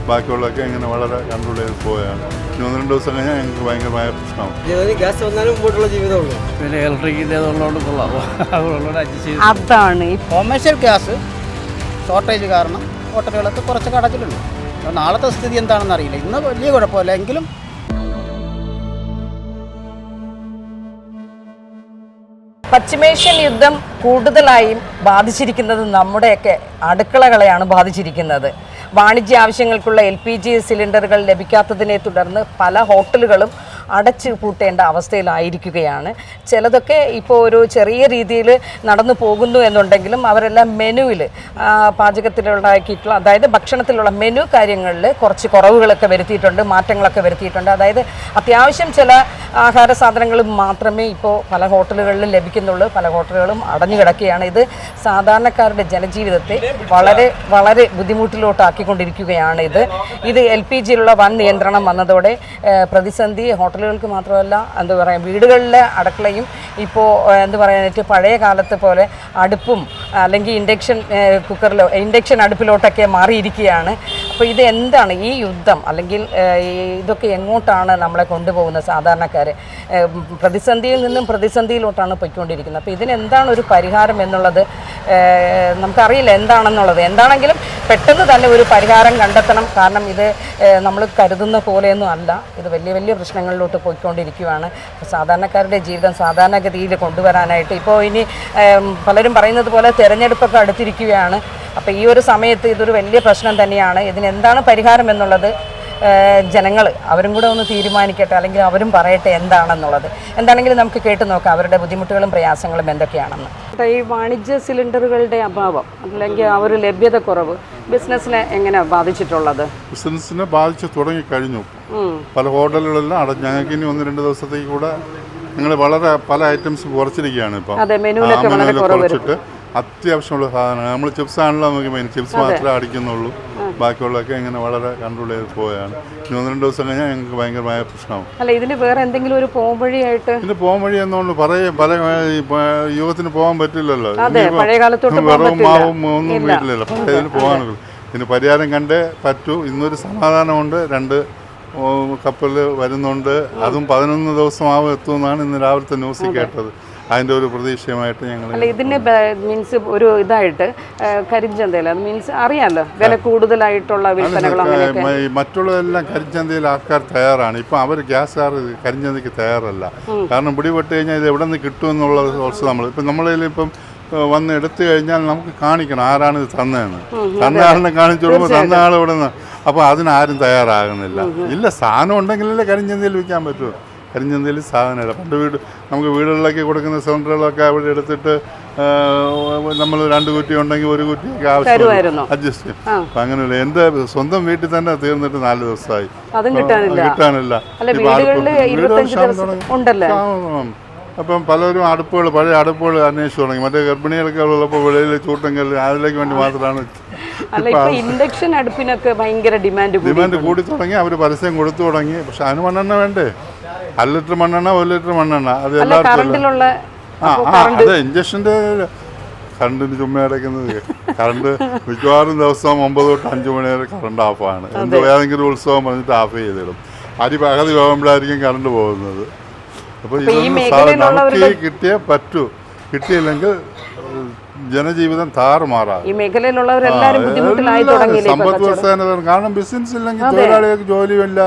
ബാക്കിയുള്ളതൊക്കെ ഇങ്ങനെ വളരെ കൺട്രോൾ ചെയ്ത് പോവുകയാണ്. ഇനി 1-2 ദിവസം കഴിഞ്ഞാൽ ഞങ്ങൾക്ക് ഭയങ്കരമായ പ്രശ്നമാവും. ഗ്യാസ് വന്നാലും മുമ്പോട്ടുള്ള ജീവിതമുള്ളൂ. പിന്നെ ഇലക്ട്രിക്കിൻ്റെ അതുള്ളതുകൊണ്ട് കൊള്ളാം, അതുള്ളതുകൊണ്ട് അഡ്ജസ്റ്റ് ചെയ്ത്. അതാണ് ഈ കൊമേഴ്ഷ്യൽ ഗ്യാസ് ഷോർട്ടേജ് കാരണം ഹോട്ടലുകളൊക്കെ കുറച്ചൊക്കെ അടച്ചിട്ടുണ്ട്. നാളത്തെ സ്ഥിതി എന്താണെന്ന് അറിയില്ല. ഇന്ന് വലിയ കുഴപ്പമില്ല എങ്കിലും പശ്ചിമേഷ്യൻ യുദ്ധം കൂടുതലായും ബാധിച്ചിരിക്കുന്നത് നമ്മുടെയൊക്കെ അടുക്കളകളെയാണ് ബാധിച്ചിരിക്കുന്നത്. വാണിജ്യ ആവശ്യങ്ങൾക്കുള്ള LPG സിലിണ്ടറുകൾ ലഭിക്കാത്തതിനെ തുടർന്ന് പല ഹോട്ടലുകളും അടച്ചു പൂട്ടേണ്ട അവസ്ഥയിലായിരിക്കുകയാണ്. ചിലതൊക്കെ ഇപ്പോൾ ഒരു ചെറിയ രീതിയിൽ നടന്നു പോകുന്നു എന്നുണ്ടെങ്കിലും അവരെല്ലാം മെനുവിൽ പാചകത്തിലുണ്ടാക്കിയിട്ടുള്ള, അതായത് ഭക്ഷണത്തിലുള്ള മെനു കാര്യങ്ങളിൽ കുറച്ച് കുറവുകളൊക്കെ വരുത്തിയിട്ടുണ്ട്, മാറ്റങ്ങളൊക്കെ വരുത്തിയിട്ടുണ്ട്. അതായത് അത്യാവശ്യം ചില ആഹാര സാധനങ്ങൾ മാത്രമേ ഇപ്പോൾ പല ഹോട്ടലുകളിലും ലഭിക്കുന്നുള്ളൂ. പല ഹോട്ടലുകളും അടഞ്ഞു കിടക്കുകയാണ്. ഇത് സാധാരണക്കാരുടെ ജനജീവിതത്തെ വളരെ വളരെ ബുദ്ധിമുട്ടിലോട്ടാക്കിക്കൊണ്ടിരിക്കുകയാണ്. ഇത് LPGയിലുള്ള വൻ നിയന്ത്രണം വന്നതോടെ പ്രതിസന്ധി ഹോട്ടലുകൾക്ക് മാത്രമല്ല, എന്താ പറയുക, വീടുകളിലെ അടുക്കളയും ഇപ്പോൾ എന്താ പറയാനായിട്ട് പഴയ കാലത്തെ പോലെ അടുപ്പും അല്ലെങ്കിൽ ഇൻഡക്ഷൻ അടുപ്പിലോട്ടൊക്കെ മാറിയിരിക്കുകയാണ്. അപ്പോൾ ഇത് എന്താണ് ഈ യുദ്ധം, അല്ലെങ്കിൽ ഇതൊക്കെ എങ്ങോട്ടാണ് നമ്മളെ കൊണ്ടുപോകുന്നത്? സാധാരണക്കാരെ പ്രതിസന്ധിയിൽ നിന്നും പ്രതിസന്ധിയിലോട്ടാണ് പോയിക്കൊണ്ടിരിക്കുന്നത്. അപ്പോൾ ഇതിനെന്താണ് ഒരു പരിഹാരം എന്നുള്ളത് നമുക്കറിയില്ല എന്താണെന്നുള്ളത്. എന്താണെങ്കിലും പെട്ടെന്ന് തന്നെ ഒരു പരിഹാരം കണ്ടെത്തണം. കാരണം ഇത് നമ്മൾ കരുതുന്ന പോലെയൊന്നും അല്ല. ഇത് വലിയ വലിയ പ്രശ്നങ്ങളിലോട്ട് പോയിക്കൊണ്ടിരിക്കുകയാണ്. സാധാരണക്കാരുടെ ജീവിതം സാധാരണഗതിയിൽ കൊണ്ടുവരാനായിട്ട് ഇപ്പോൾ ഇനി പലരും പറയുന്നത് പോലെ തിരഞ്ഞെടുപ്പൊക്കെ അടുത്തിരിക്കുകയാണ്. അപ്പോൾ ഈ ഒരു സമയത്ത് ഇതൊരു വലിയ പ്രശ്നം തന്നെയാണ്. ഇതിനെന്താണ് പരിഹാരം എന്നുള്ളത് ജനങ്ങൾ അവരും കൂടെ ഒന്ന് തീരുമാനിക്കട്ടെ, അല്ലെങ്കിൽ അവരും പറയട്ടെ എന്താണെന്നുള്ളത്. എന്താണെങ്കിലും നമുക്ക് കേട്ട് നോക്കാം അവരുടെ ബുദ്ധിമുട്ടുകളും പ്രയാസങ്ങളും എന്തൊക്കെയാണെന്ന്. ഈ വാണിജ്യ സിലിണ്ടറുകളുടെ അഭാവം അല്ലെങ്കിൽ ആ ഒരു ലഭ്യത കുറവ് ബിസിനസ്സിനെ എങ്ങനെയാണ് ബാധിച്ചിട്ടുള്ളത്? ബിസിനസ്സിനെ ബാധിച്ച് തുടങ്ങിക്കഴിഞ്ഞു. പല ഹോട്ടലുകളെല്ലാം അടഞ്ഞു. ഞങ്ങൾക്ക് ഇനി 1-2 ദിവസത്തേക്ക് കൂടെ ഞങ്ങൾ വളരെ പല ഐറ്റംസ് കുറച്ചിരിക്കുകയാണ്. ഇപ്പം കുറച്ചിട്ട് അത്യാവശ്യമുള്ള സാധനങ്ങൾ നമ്മൾ ചിപ്സ് ആണല്ലോ നമുക്ക് മെയിൻ, ചിപ്സ് മാത്രമേ അടിക്കുന്നുള്ളൂ. ബാക്കിയുള്ളതൊക്കെ ഇങ്ങനെ വളരെ കൺട്രോൾ ചെയ്ത് പോവുകയാണ്. ഇനി 1-2 ദിവസം കഴിഞ്ഞാൽ ഞങ്ങൾക്ക് ഭയങ്കരമായ പ്രശ്നമാവും. അല്ല, ഇതിന് വേറെ എന്തെങ്കിലും ഒരു പോംവഴിയായിട്ട്? ഇതിന് പോംവഴി എന്നുകൊണ്ട് പല യുഗത്തിന് പോകാൻ പറ്റില്ലല്ലോ. വെറും മാവും ഒന്നും വീട്ടിലല്ലോ, പഴയതിന് പോകാനുള്ളൂ. ഇതിന് പരിഹാരം കണ്ടേ പറ്റൂ. ഇന്നൊരു സമാധാനമുണ്ട്. 2 കപ്പൽ വരുന്നുണ്ട്. അതും 11 ദിവസമാവും എത്തുമെന്നാണ് ഇന്ന് രാവിലത്തെ ന്യൂസിൽ കേട്ടത്. അതിൻ്റെ ഒരു പ്രതീക്ഷയുമായിട്ട് ഞങ്ങൾ. അല്ല, ഇതിന് മീൻസ് ഒരു ഇതായിട്ട് കരിഞ്ചന്തയിൽ അത് മീൻസ് അറിയാമല്ലോ, വില കൂടുതലായിട്ടുള്ള വിൽപ്പനകളോ മറ്റുള്ളതെല്ലാം കരിഞ്ചന്തയിൽ ആൾക്കാർ തയ്യാറാണ്. ഇപ്പം അവർ ഗ്യാസുകാർ കരിഞ്ചന്തയ്ക്ക് തയ്യാറല്ല. കാരണം പിടിപെട്ട് കഴിഞ്ഞാൽ ഇത് എവിടെ നിന്ന് കിട്ടുമെന്നുള്ളത് കുറച്ച് ഇപ്പം നമ്മളിപ്പം വന്ന് എടുത്തു കഴിഞ്ഞാൽ നമുക്ക് കാണിക്കണം ആരാണ് ഇത് തന്നതെന്ന്. തന്ന ആളിനെ കാണിച്ചു കൊടുക്കുമ്പോൾ തന്ന ആൾ ഇവിടെ നിന്ന്. അപ്പോൾ അതിനാരും തയ്യാറാകുന്നില്ല. ഇല്ല, സാധനം ഉണ്ടെങ്കിലല്ലേ കരിഞ്ചന്തയിൽ വിൽക്കാൻ പറ്റുമോ? കരിഞ്ചന്തയിൽ സാധനമില്ല. പണ്ട് നമുക്ക് വീടുകളിലേക്ക് കൊടുക്കുന്ന സിലിണ്ടറുകളൊക്കെ അവിടെ എടുത്തിട്ട് നമ്മൾ 2 കുറ്റി ഉണ്ടെങ്കിൽ 1 കുറ്റിയൊക്കെ ആവശ്യം അഡ്ജസ്റ്റ് ചെയ്യും. അപ്പം അങ്ങനെയല്ല. എൻ്റെ സ്വന്തം വീട്ടിൽ തന്നെ തീർന്നിട്ട് 4 ദിവസമായി, കിട്ടാനില്ല. അപ്പം പലരും പഴയ അടുപ്പുകൾ അന്വേഷിച്ചു തുടങ്ങി. മറ്റേ ഗർഭിണികളൊക്കെ ഉള്ളപ്പോൾ വെളിയിൽ ചൂട്ടങ്കല്ല് അതിലേക്ക് വേണ്ടി മാത്രമാണ്. ഇൻഡക്ഷൻ അടുപ്പിനൊക്കെ ഭയങ്കര ഡിമാൻഡ് കൂടി തുടങ്ങി. അവർ പരസ്യം കൊടുത്തു തുടങ്ങി. പക്ഷെ അതിന് മണ്ണെണ്ണ വേണ്ടേ? 1 ലിറ്റർ മണ്ണെണ്ണ 1 ലിറ്റർ മണ്ണെണ്ണ അത് എല്ലാവർക്കും. അതെ, ഇഞ്ചക്ഷൻ്റെ കറണ്ടിന് ചുമ്മാ അടയ്ക്കുന്നത്. കറണ്ട് മിക്കവാറും ദിവസം 9 തൊട്ട് 5 മണി വരെ കറണ്ട് ഓഫാണ്. ഏതെങ്കിലും ഉത്സവം പറഞ്ഞിട്ട് ഓഫ് ചെയ്തിടും. പകുതി പോകുമ്പോഴായിരിക്കും കറണ്ട് പോകുന്നത്. അപ്പോൾ ഇതൊന്നും നമുക്ക് കിട്ടിയേ പറ്റൂ. കിട്ടിയില്ലെങ്കിൽ ജനജീവിതം താറുമാറാകും. സമ്പദ് വ്യവസ്ഥ. കാരണം ബിസിനസ് ഇല്ലെങ്കിൽ തൊഴിലാളികൾക്ക് ജോലിയില്ല.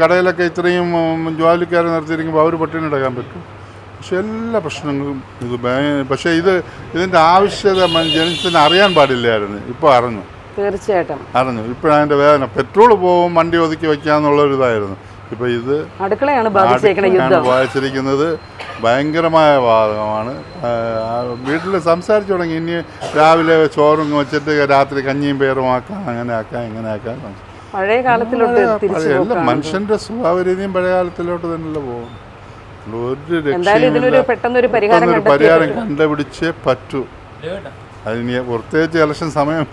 കടയിലൊക്കെ ഇത്രയും ജോലിക്കാരെ നിർത്തിയിരിക്കുമ്പോൾ അവർ പട്ടിണി കിടക്കാൻ പറ്റും. പക്ഷെ എല്ലാ പ്രശ്നങ്ങളും പക്ഷേ ഇതിൻ്റെ ആവശ്യകത ജനത്തിന് അറിയാൻ പാടില്ലായിരുന്നു. ഇപ്പോൾ അറിഞ്ഞു, തീർച്ചയായിട്ടും അറിഞ്ഞു. ഇപ്പോഴതിൻ്റെ വേദന. പെട്രോൾ പോകും, വണ്ടി ഒതുക്കി വയ്ക്കാന്നുള്ളൊരിതായിരുന്നു. ഇപ്പോൾ ഇത് അടുക്കളയാണ് ബാധിച്ചിരിക്കുന്നത്. ഭയങ്കരമായ വാദമാണ്. വീട്ടിൽ സംസാരിച്ചു തുടങ്ങി. ഇനി രാവിലെ ചോറും വെച്ചിട്ട് രാത്രി കഞ്ഞിയും പേറും ആക്കാം, അങ്ങനെ ആക്കാം, ഇങ്ങനെ ആക്കാം. പഴയ കാലത്തിലോട്ട് മനുഷ്യന്റെ സ്വഭാവരീതിയും പഴയ കാലത്തിലോട്ട് തന്നെയല്ലേ പോകും. ഒരു പരിഹാരം കണ്ടുപിടിച്ചേ പറ്റൂ. അതിന് പ്രത്യേകിച്ച് ഇലക്ഷൻ സമയം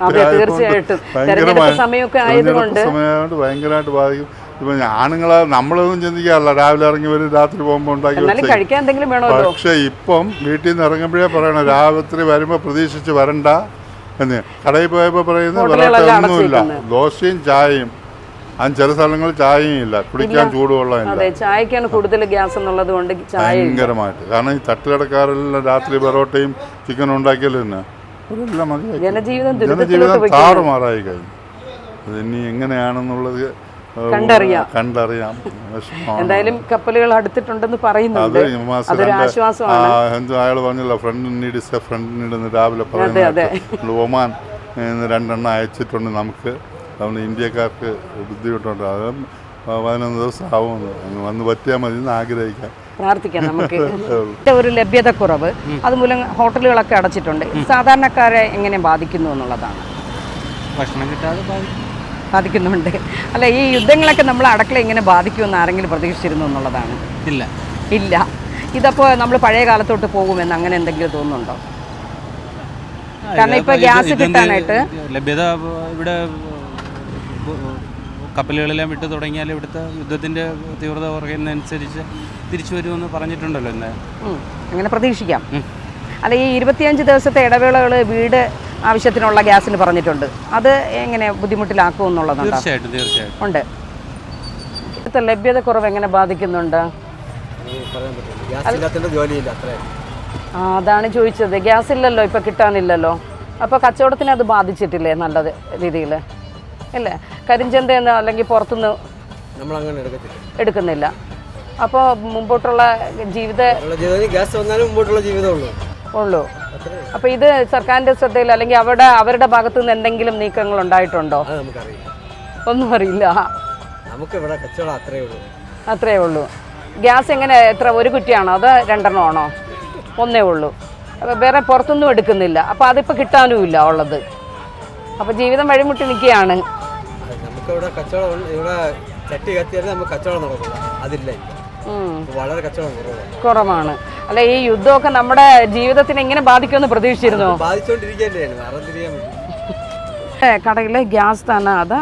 സമയമായിട്ട് ഭയങ്കരമായിട്ട് ബാധിക്കും. ഇപ്പം ആണുങ്ങളെ നമ്മളൊന്നും ചിന്തിക്കാറില്ല. രാവിലെ ഇറങ്ങി വരും, രാത്രി പോകുമ്പോൾ ഉണ്ടാക്കി. പക്ഷെ ഇപ്പം വീട്ടിൽ നിന്ന് ഇറങ്ങുമ്പോഴേ പറയണം രാത്രി വരുമ്പോൾ പ്രതീക്ഷിച്ച് വരണ്ട, എന്ന് കടയിൽ പോയപ്പോൾ പറയുന്നത് ഹോട്ടലുകളെല്ലാം പൊറോട്ട ഒന്നുമില്ല, അടച്ചിരിക്കുന്നു. ദോശയും ചായയും. അതിന് ചില സ്ഥലങ്ങളിൽ ചായയും ഇല്ല, കുടിക്കാൻ ചൂടുവെള്ളമില്ല. അതെ, ചായക്കാണ് കൂടുതൽ ഗ്യാസ് എന്നുള്ളത് കൊണ്ട് ചായ ഭയങ്കരമായിട്ട്. കാരണം ഈ തട്ടുകടക്കാരെല്ലാം രാത്രി പൊറോട്ടയും ചിക്കനും ഉണ്ടാക്കിയല്ലോ തന്നെ അതെല്ലാം മതിയായി. ജനജീവിതം താറുമാറായി കഴിഞ്ഞു. അതിനി എങ്ങനെയാണെന്നുള്ളത് കണ്ടറിയാം. എന്തായാലും കപ്പലുകൾ അടുത്തിട്ടുണ്ടെന്ന് പറയുന്നുണ്ട്. അതൊരു ആശ്വാസമാണ്. അയാൾ പറഞ്ഞല്ലോ ഫ്രണ്ട് നീഡ് രാവിലെ പറയുന്നത്. ഒമാൻ 2 എണ്ണം അയച്ചിട്ടുണ്ട് നമുക്ക്. അതുകൊണ്ട് ഇന്ത്യക്കാർക്ക് ബുദ്ധിമുട്ടുണ്ട്. അത് 11 ദിവസം ആവുമെന്ന് വന്ന് പറ്റിയാൽ മതി എന്ന് ആഗ്രഹിക്കാം, പ്രാർത്ഥിക്കാം. നമുക്ക് ഒരു ലഭ്യത കുറവ് അതുമൂലം ഹോട്ടലുകളൊക്കെ അടച്ചിട്ടുണ്ട്. സാധാരണക്കാരെ എങ്ങനെ ബാധിക്കുന്നു എന്നുള്ളതാണ്. ഭക്ഷണം കിട്ടാതെ ബാധിക്കുന്നുണ്ട്. അല്ല, ഈ യുദ്ധങ്ങളൊക്കെ നമ്മൾ അടുക്കള എങ്ങനെ ബാധിക്കുമെന്ന് ആരെങ്കിലും പ്രതീക്ഷിച്ചിരുന്നു എന്നുള്ളതാണ്. ഇല്ല. ഇതപ്പോൾ നമ്മൾ പഴയ കാലത്തോട്ട് പോകുമെന്ന് അങ്ങനെ എന്തെങ്കിലും തോന്നുന്നുണ്ടോ? കാരണം ഇപ്പൊ ഗ്യാസ് കിട്ടാനായിട്ട് ലഭ്യത ഇവിടെ കപ്പലുകളെല്ലാം വിട്ടു തുടങ്ങിയാൽ ഇവിടുത്തെ യുദ്ധത്തിന്റെ തീവ്രത കുറയുന്നതനുസരിച്ച് തിരിച്ചു വരുമെന്ന് പറഞ്ഞിട്ടുണ്ടല്ലോ ഇന്ന്. അങ്ങനെ പ്രതീക്ഷിക്കാം. അല്ല, ഈ 25 ദിവസത്തെ ഇടവേളകൾ വീട് ആവശ്യത്തിനുള്ള ഗ്യാസിന് പറഞ്ഞിട്ടുണ്ട്. അത് എങ്ങനെ ബുദ്ധിമുട്ടിലാക്കും എന്നുള്ളതാണ്. തീർച്ചയായിട്ടും ഉണ്ട്. ഇവിടുത്തെ ലഭ്യത കുറവ് എങ്ങനെ ബാധിക്കുന്നുണ്ട്? അതാണ് ചോദിച്ചത്. ഗ്യാസ് ഇല്ലല്ലോ, ഇപ്പം കിട്ടാനില്ലല്ലോ. അപ്പോൾ കച്ചവടത്തിന് അത് ബാധിച്ചിട്ടില്ലേ നല്ല രീതിയിൽ? അല്ലേ? കരിഞ്ചന്തയെന്ന് അല്ലെങ്കിൽ പുറത്തുനിന്ന് എടുക്കുന്നില്ല. അപ്പോൾ മുമ്പോട്ടുള്ള ഗ്യാസ് വന്നാലും മുമ്പോട്ടുള്ള ജീവിതമുള്ളൂ. അപ്പോൾ ഇത് സർക്കാരിൻ്റെ ശ്രദ്ധയിൽ അല്ലെങ്കിൽ അവരുടെ ഭാഗത്തു നിന്ന് എന്തെങ്കിലും നീക്കങ്ങൾ ഉണ്ടായിട്ടുണ്ടോ? ഒന്നും അറിയില്ല. അത്രേ ഉള്ളൂ. ഗ്യാസ് എങ്ങനെ എത്ര, ഒരു കുറ്റിയാണോ അതോ 2 എണ്ണമാണോ? ഒന്നേ ഉള്ളൂ. വേറെ പുറത്തൊന്നും എടുക്കുന്നില്ല. അപ്പോൾ അതിപ്പോൾ കിട്ടാനും ഇല്ല ഉള്ളത്. അപ്പോൾ ജീവിതം വഴിമുട്ടി നിൽക്കുകയാണ്. നമുക്കിവിടെ കച്ചവടം, ഇവിടെ ചട്ടി കത്തിയാലും നമുക്ക് കച്ചവടം നടക്കില്ല. അതില്ല, വളരെ കച്ചവടം കുറവാണ്. അല്ല, ഈ യുദ്ധമൊക്കെ നമ്മുടെ ജീവിതത്തിനെ എങ്ങനെ ബാധിക്കുമെന്ന് പ്രതീക്ഷിച്ചിരുന്നോ? കടയിലെ ഗ്യാസ് താനാ അതാ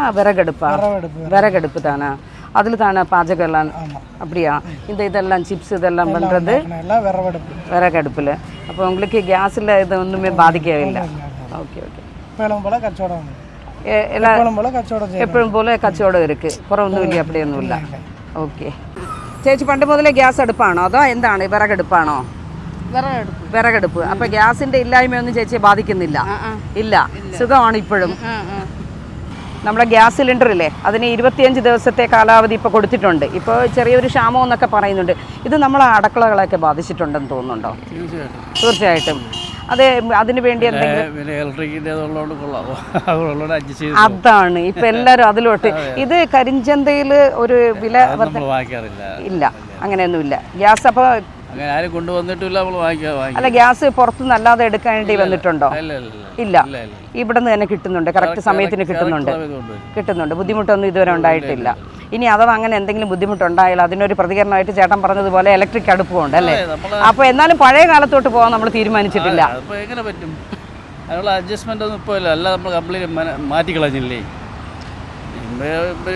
വിറകടുപ്പ് താനാ? அதில் தானே பாஜகம் எல்லாம் அப்படியா? இதெல்லாம் சிப்ஸ் இதெல்லாம் பண்ணுறது விறகடுப்பில். அப்போ உங்களுக்கு கேஸில் இது ஒன்றுமே பாதிக்கவில்லை. ஓகே. എപ്പോഴും പോലെ കച്ചവടം ഇരിക്ക്, കുറവൊന്നുമില്ല, അപ്പടിയൊന്നുമില്ല. ഓക്കെ. ചേച്ചി പണ്ട് മുതലേ ഗ്യാസ് അടുപ്പാണോ അതോ എന്താണ്, വിറകടുപ്പാണോ? വിറകടുപ്പ്. അപ്പൊ ഗ്യാസിന്റെ ഇല്ലായ്മയൊന്നും ചേച്ചിയെ ബാധിക്കുന്നില്ല? ഇല്ല, സുഖമാണ് ഇപ്പോഴും. നമ്മുടെ ഗ്യാസ് സിലിണ്ടർ ഇല്ലേ, അതിന് 25 ദിവസത്തെ കാലാവധി ഇപ്പോൾ കൊടുത്തിട്ടുണ്ട്. ഇപ്പോൾ ചെറിയൊരു ക്ഷാമം എന്നൊക്കെ പറയുന്നുണ്ട്. ഇത് നമ്മളെ അടുക്കളകളൊക്കെ ബാധിച്ചിട്ടുണ്ടെന്ന് തോന്നുന്നുണ്ടോ? തീർച്ചയായിട്ടും. അതിന് വേണ്ടി അതാണ് ഇപ്പൊ എല്ലാരും അതിലോട്ട്. ഇത് കരിഞ്ചന്തയിൽ ഒരു വില ഇല്ല, അങ്ങനെയൊന്നുമില്ല. ഗ്യാസ് അപ്പൊ അല്ല, ഗ്യാസ് പുറത്തുനിന്ന് അല്ലാതെ എടുക്കേണ്ടി വന്നിട്ടുണ്ടോ? ഇല്ല, ഇവിടെ നിന്ന് തന്നെ കിട്ടുന്നുണ്ട്, കറക്റ്റ് സമയത്തിന് കിട്ടുന്നുണ്ട്. ബുദ്ധിമുട്ടൊന്നും ഇതുവരെ ഉണ്ടായിട്ടില്ല. ഇനി അഥവാ അങ്ങനെ എന്തെങ്കിലും ബുദ്ധിമുട്ടുണ്ടായാലും അതിനൊരു പ്രതികരണമായിട്ട് ചേട്ടൻ പറഞ്ഞതുപോലെ ഇലക്ട്രിക് അടുപ്പുണ്ട് അല്ലേ? അപ്പോൾ എന്നാലും പഴയ കാലത്തോട്ട് പോകാൻ നമ്മൾ തീരുമാനിച്ചിട്ടില്ല. എങ്ങനെ പറ്റും? അതിനുള്ള അഡ്ജസ്റ്റ്മെന്റ് ഒന്നും ഇപ്പോൾ ഇല്ല. അല്ല, നമ്മൾ കംപ്ലീറ്റ് മാറ്റിക്കളഞ്ഞില്ലേ?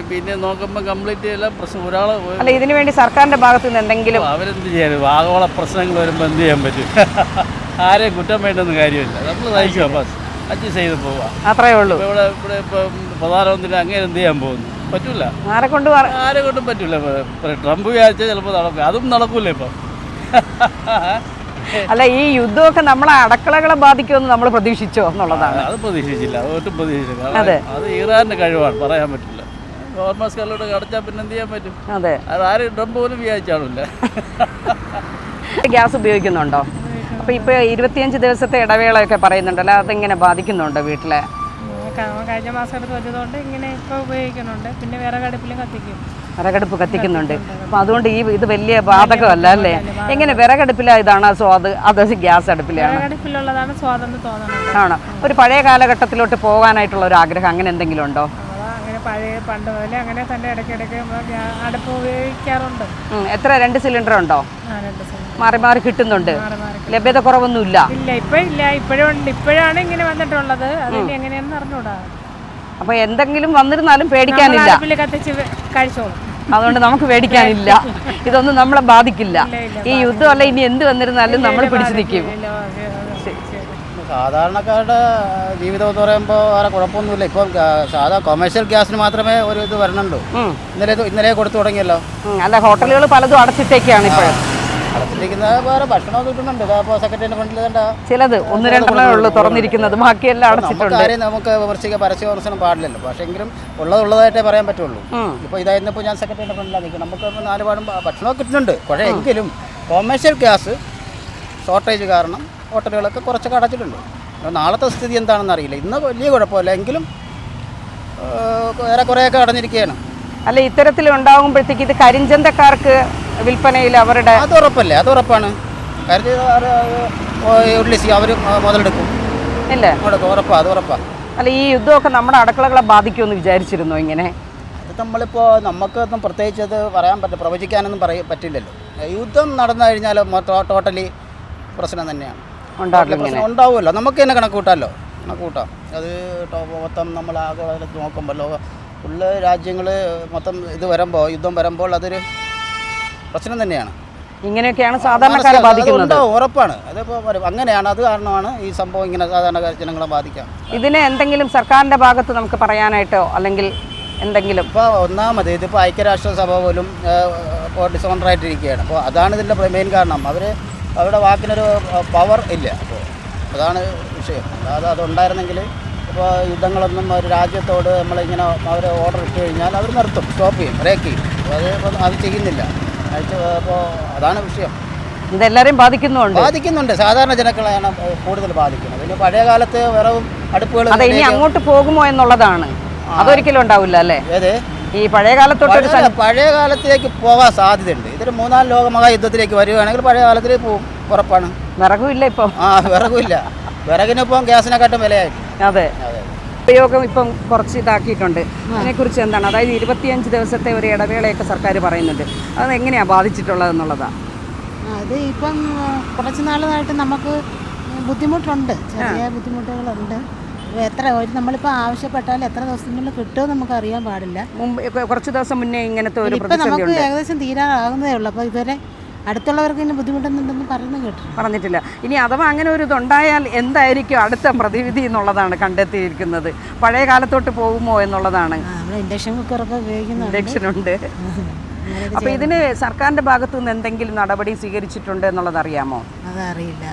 പിന്നെ നോക്കുമ്പോൾ കംപ്ലീറ്റ് എല്ലാം പ്രശ്നം ഒരാൾ അല്ല. ഇതിനു വേണ്ടി സർക്കാരിന്റെ ഭാഗത്ത് നിന്ന് എന്തെങ്കിലും അവരെന്ത് ചെയ്യാനും ആഗോള പ്രശ്നങ്ങൾ വരുമ്പോൾ എന്ത് ചെയ്യാൻ പറ്റും? ആരെയും കുറ്റം വേണ്ടെന്ന് കാര്യമില്ല. നമ്മൾ നയിക്കുക, ബസ് അഡ്ജസ്റ്റ് ചെയ്ത് പോവുക, അത്രയേ ഉള്ളൂ. ഇവിടെ ഇപ്പം പ്രധാനമന്ത്രി അങ്ങനെ എന്ത് ചെയ്യാൻ പോകുന്നു? പറ്റൂല. ആരെ കൊണ്ടും പറ്റൂല. ട്രംപ് വിചാരിച്ചാൽ ചിലപ്പോൾ നടക്കും, അതും നടക്കൂല ഇപ്പം. അല്ല, ഈ യുദ്ധമൊക്കെ നമ്മളെ അടുക്കളകളെ ബാധിക്കുമെന്ന് നമ്മൾ പ്രതീക്ഷിച്ചോ എന്നുള്ളതാണ്. അത് പ്രതീക്ഷിച്ചില്ല, ഒട്ടും പ്രതീക്ഷിച്ചില്ല. അത് ഇറാന്റെ കഴിവാണ്, പറയാൻ പറ്റില്ല. ഗവർമെന്റ് അടച്ചാൽ പിന്നെ എന്ത് ചെയ്യാൻ പറ്റും? അതെ, അത് ആരും ട്രംപ് പോലും വിചാരിച്ചാണില്ല. ഗ്യാസ് ഉപയോഗിക്കുന്നുണ്ടോ? അപ്പോൾ ഇപ്പോൾ 25 ദിവസത്തെ ഇടവേളയൊക്കെ പറയുന്നുണ്ടല്ലോ, അതെങ്ങനെ ബാധിക്കുന്നുണ്ടോ വീട്ടിലെ? കഴിഞ്ഞ മാസം എടുത്ത് വെച്ചതുകൊണ്ട് ഇങ്ങനെ ഇപ്പോൾ ഉപയോഗിക്കുന്നുണ്ട്. പിന്നെ വിറകടുപ്പ് കത്തിക്കുന്നുണ്ട്. അപ്പം അതുകൊണ്ട് ഇത് വലിയ ബാധകമല്ല അല്ലേ? എങ്ങനെ വിറകടുപ്പിലായതാണോ സ്വാദ്, അത് ഗ്യാസ് അടുപ്പിലാണ്? വിറകടുപ്പിലുള്ളതാണ് സ്വാദെന്ന് തോന്നുന്നുണ്ട്. ആണോ? ഒരു പഴയ കാലഘട്ടത്തിലോട്ട് പോകാനായിട്ടുള്ള ഒരു ആഗ്രഹം അങ്ങനെ എന്തെങ്കിലും ഉണ്ടോ? അങ്ങനെ പണ്ട് മുതലേ അങ്ങനെ തന്നെ ഇടയ്ക്കിടയ്ക്ക് അടുപ്പ് ഉപയോഗിക്കാറുണ്ട്. എത്ര, 2 സിലിണ്ടർ ഉണ്ടോ? 2 സിലിണ്ടർ മാറി കിട്ടുന്നുണ്ട്. ലഭ്യത കുറവൊന്നുമില്ല. ഇപ്പോഴാണ് ഇങ്ങനെ വന്നിട്ടുള്ളത്. അതിന് എങ്ങനെയാണെന്ന് അറിഞ്ഞൂടാ. അപ്പൊ എന്തെങ്കിലും വന്നിരുന്നാലും പേടിക്കാനില്ല, അതുകൊണ്ട് നമുക്ക് പേടിക്കാനില്ല. ഇതൊന്നും നമ്മളെ ബാധിക്കില്ല. ഈ യുദ്ധമല്ല, ഇനി എന്ത് വന്നിരുന്നാലും നമ്മൾ പിടിച്ചു നിൽക്കും. സാധാരണക്കാരുടെ ജീവിതം എന്ന് പറയുമ്പോൾ വേറെ കുഴപ്പമൊന്നുമില്ല. ഇപ്പം സാധാ കൊമേഴ്ഷ്യൽ ഗ്യാസിന് മാത്രമേ ഒരു ഇത് വരണുള്ളൂ. ഇന്നലെ കൊടുത്തു തുടങ്ങിയല്ലോ. അല്ല, ഹോട്ടലുകൾ പലതും അടച്ചിട്ടേക്കാണ് ഇപ്പോൾ. അടച്ചിരിക്കുന്ന വേറെ ഭക്ഷണം കിട്ടുന്നുണ്ട്. ഇപ്പോൾ സെക്രട്ടറിയുടെ ഫ്രണ്ടിൽ ചിലത് 1-2 ഉള്ളൂ തുറന്നിരിക്കുന്നത്, ബാക്കിയെല്ലാം അടച്ചിട്ടുണ്ട്. കാര്യം നമുക്ക് പരസ്യ വിമർശനം പാടില്ലല്ലോ. പക്ഷേ എങ്കിലും ഉള്ളതായിട്ടേ പറയാൻ പറ്റുള്ളൂ. ഇപ്പോൾ ഇതായിരുന്നപ്പോൾ ഞാൻ സെക്രട്ടറിയുടെ ഫ്രണ്ടിലാണ് നിൽക്കുന്നത്. നമുക്ക് 4 പാടും ഭക്ഷണമൊക്കെ കിട്ടുന്നുണ്ട്. പക്ഷേ എങ്കിലും കൊമേഴ്ഷ്യൽ ഗ്യാസ് ഷോർട്ടേജ് കാരണം ഹോട്ടലുകളൊക്കെ കുറച്ചൊക്കെ അടച്ചിട്ടുണ്ട്. നാളത്തെ സ്ഥിതി എന്താണെന്ന് അറിയില്ല. ഇന്ന് വലിയ കുഴപ്പമില്ല, എങ്കിലും വേറെ കുറേയൊക്കെ അടഞ്ഞിരിക്കുകയാണ്. അല്ല, ഇത്തരത്തിലുണ്ടാകുമ്പോഴത്തേക്ക് ഇത് കരിഞ്ചന്തക്കാർക്ക് വിൽപ്പനയിൽ അവരുടെ അത് ഉറപ്പല്ലേ? അത് ഉറപ്പാണ്. അവർ മുതലെടുക്കും. ഇല്ല, ഉറപ്പാ, അത് ഉറപ്പാ. അല്ല, ഈ യുദ്ധമൊക്കെ നമ്മുടെ അടുക്കളകളെ ബാധിക്കുമെന്ന് വിചാരിച്ചിരുന്നു ഇങ്ങനെ? അത് നമ്മളിപ്പോൾ നമുക്കൊന്നും പ്രത്യേകിച്ച് അത് പറയാൻ പ്രവചിക്കാനൊന്നും പറ്റില്ലല്ലോ. യുദ്ധം നടന്നു കഴിഞ്ഞാൽ ടോട്ടലി പ്രശ്നം തന്നെയാണ്. പ്രശ്നം ഉണ്ടാവുമല്ലോ. നമുക്ക് തന്നെ കണക്ക് കൂട്ടാം. അത് മൊത്തം നമ്മൾ ആകെ നോക്കുമ്പോൾ ഫുള്ള് രാജ്യങ്ങൾ മൊത്തം യുദ്ധം വരുമ്പോൾ അതൊരു പ്രശ്നം തന്നെയാണ്. ഇങ്ങനെയൊക്കെയാണ് സാധാരണക്കാരെ ബാധിക്കുന്നത്. ഉറപ്പാണ്. അതിപ്പോൾ അങ്ങനെയാണ്. അത് കാരണമാണ് ഈ സംഭവം ഇങ്ങനെ സാധാരണ ജനങ്ങളെ ബാധിക്കാം. ഇതിന് എന്തെങ്കിലും സർക്കാരിൻ്റെ ഭാഗത്ത് നമുക്ക് പറയാനായിട്ടോ അല്ലെങ്കിൽ എന്തെങ്കിലും? ഇപ്പോൾ ഒന്നാമത് ഇതിപ്പോൾ ഐക്യരാഷ്ട്രസഭ പോലും ഡിസോണറായിട്ടിരിക്കുകയാണ്. അപ്പോൾ അതാണ് ഇതിൻ്റെ മെയിൻ കാരണം. അവരുടെ വാക്കിനൊരു പവർ ഇല്ല. അപ്പോൾ അതാണ് വിഷയം. അതുണ്ടായിരുന്നെങ്കിൽ ഇപ്പോൾ യുദ്ധങ്ങളൊന്നും ഒരു രാജ്യത്തോട് നമ്മളിങ്ങനെ അവർ ഓർഡർ ഇട്ട് കഴിഞ്ഞാൽ അവർ നിർത്തും, സ്റ്റോപ്പ് ചെയ്യും, ബ്രേക്ക് ചെയ്യും. അത് ചെയ്യുന്നില്ല. അപ്പോൾ അതാണ് വിഷയം. ഇതെല്ലാവരെയും ബാധിക്കുന്നുണ്ട്. സാധാരണ ജനങ്ങളെയാണ് കൂടുതൽ ബാധിക്കുന്നത്. പിന്നെ പഴയ കാലത്ത് വിറവും അടുപ്പുകൾ അതെ, ഇനി അങ്ങോട്ട് പോകുമോ എന്നുള്ളതാണ്. അതൊരിക്കലും ഉണ്ടാവില്ല അല്ലേ? ഏത് ഈ പഴയ കാലത്തേക്ക് പോകാൻ സാധ്യതയുണ്ട്. ഇതൊരു 3-4 ലോക മഹായുദ്ധത്തിലേക്ക് വരികയാണെങ്കിൽ പഴയ കാലത്തിലേക്ക് പോകും, ഉറപ്പാണ്. വിറകുമില്ല ഇപ്പം. വിറകുമില്ല. വിറകിനിപ്പം ഗ്യാസിനെക്കാട്ടും വിലയായിട്ട്. അതെ, ഉപയോഗം ഇപ്പം കുറച്ച് ഇതാക്കിയിട്ടുണ്ട്. അതിനെക്കുറിച്ച് എന്താണ്? അതായത് 25 ദിവസത്തെ ഒരു ഇടവേളയൊക്കെ സർക്കാർ പറയുന്നുണ്ട്. അത് എങ്ങനെയാണ് ബാധിച്ചിട്ടുള്ളതെന്നുള്ളതാണ്. അത് ഇപ്പം കുറച്ച് നാളായിട്ട് നമുക്ക് ബുദ്ധിമുട്ടുണ്ട്, ചെറിയ ബുദ്ധിമുട്ടുകളുണ്ട്. നമ്മളിപ്പോൾ ആവശ്യപ്പെട്ടാൽ എത്ര ദിവസത്തിനുള്ളിൽ കിട്ടുമോ നമുക്ക് അറിയാൻ പാടില്ല. കുറച്ച് ദിവസം മുന്നേ ഇങ്ങനത്തെ ഒരു ഇപ്പം നമുക്ക് ഏകദേശം തീരാറാകുന്നതേ ഉള്ളൂ. അപ്പോൾ ഇതുവരെ അടുത്തുള്ളവർക്ക് ഇനി ബുദ്ധിമുട്ടുന്നുണ്ടെന്ന് പറഞ്ഞിട്ടില്ല. ഇനി അഥവാ അങ്ങനെ ഒരു ഇതുണ്ടായാൽ എന്തായിരിക്കും അടുത്ത പ്രതിവിധി എന്നുള്ളതാണ് കണ്ടെത്തിയിരിക്കുന്നത്. പഴയ കാലത്തോട്ട് പോകുമോ എന്നുള്ളതാണ്. നമ്മൾ ഇൻഡക്ഷൻ കുക്കറൊക്കെ ഉപയോഗിക്കുന്നുണ്ട്. ഇൻഡക്ഷനുണ്ട്. അപ്പോൾ ഇതിന് സർക്കാരിൻ്റെ ഭാഗത്തു നിന്ന് എന്തെങ്കിലും നടപടി സ്വീകരിച്ചിട്ടുണ്ട് എന്നുള്ളത് അറിയാമോ? അതറിയില്ല.